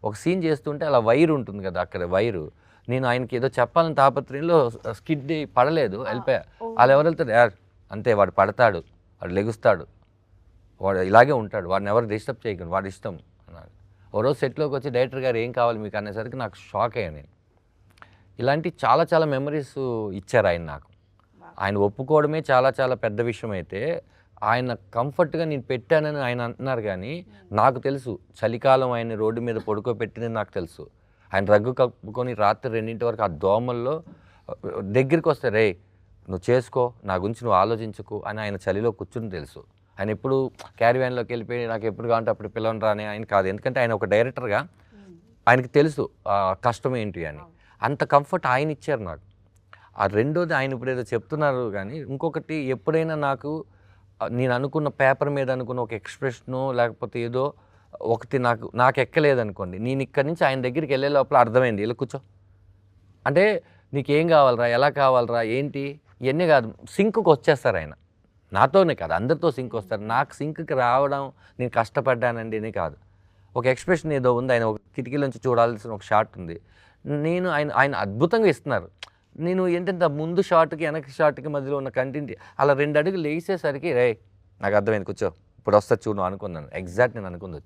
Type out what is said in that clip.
ఒక సీన్ చేస్తుంటే అలా వైర్ ఉంటుంది కదా అక్కడ వైరు, నేను ఆయనకి ఏదో చెప్పాలని తాపత్రయంలో స్కిడ్ పడలేదు, వెళ్ళిపోయా. వాళ్ళు ఎవరు వెళ్తారు, యార్ అంతే వాడు పడతాడు, వాడు లెగుస్తాడు, వాడు ఇలాగే ఉంటాడు, వాడిని ఎవరు డిస్టర్బ్ చేయకండి, వాడి ఇష్టం అన్నాడు. ఓ రోజు సెట్లోకి వచ్చి డైరెక్టర్ గారు ఏం కావాలి మీకు అనేసరికి నాకు షాక్ అయ్యాను నేను. ఇలాంటి చాలా చాలా మెమరీస్ ఇచ్చారు ఆయన నాకు. ఆయన ఒప్పుకోవడమే చాలా చాలా పెద్ద విషయం అయితే, ఆయన కంఫర్ట్గా నేను పెట్టానని ఆయన అంటున్నారు. కానీ నాకు తెలుసు చలికాలం ఆయన రోడ్డు మీద పడుకోబెట్టినది నాకు తెలుసు. ఆయన రగ్గు కప్పుకొని రాత్రి 2 వరకు ఆ దోమల్లో దగ్గరికి వస్తే, రే నువ్వు చేసుకో, నా గురించి నువ్వు ఆలోచించుకో అని ఆయన చలిలో కూర్చుని తెలుసు. ఆయన ఎప్పుడు క్యారీవ్యాన్లోకి వెళ్ళిపోయి నాకు ఎప్పుడు కావాలంటే అప్పుడు పిలవని రాని ఆయన కాదు. ఎందుకంటే ఆయన ఒక డైరెక్టర్గా ఆయనకి తెలుసు కష్టం ఏంటి అని. అంత కంఫర్ట్ ఆయన ఇచ్చారు నాకు. ఆ రెండోది ఆయన ఇప్పుడు ఏదో చెప్తున్నారు కానీ, ఇంకొకటి ఎప్పుడైనా నాకు నేను అనుకున్న పేపర్ మీద అనుకున్న ఒక ఎక్స్ప్రెషను లేకపోతే ఏదో ఒకటి నాకు ఎక్కలేదనుకోండి, నేను ఇక్కడి నుంచి ఆయన దగ్గరికి వెళ్ళే లోపల అర్థమైంది, ఇలా కూర్చో అంటే నీకేం కావాలరా, ఎలా కావాలరా, ఏంటి ఇవన్నీ కాదు, సింక్కి వచ్చేస్తారు ఆయన. నాతోనే కాదు అందరితో సింక్ వస్తారు. నాకు సింక్కి రావడం నేను కష్టపడ్డానండి అని కాదు. ఒక ఎక్స్ప్రెషన్ ఏదో ఉంది, ఆయన ఒక కిటికీలోంచి చూడాల్సిన ఒక షాట్ ఉంది, నేను ఆయన అద్భుతంగా ఇస్తున్నారు. నేను ఏంటంటే ముందు షాట్కి వెనక షాట్కి మధ్యలో ఉన్న కంటెంట్ అలా 2 అడుగులు లేసేసరికి రే నాకు అర్థమైంది కూర్చో ఇప్పుడు వస్తా చూడు అనుకున్నాను. ఎగ్జాక్ట్ నేను అనుకుంది వచ్చి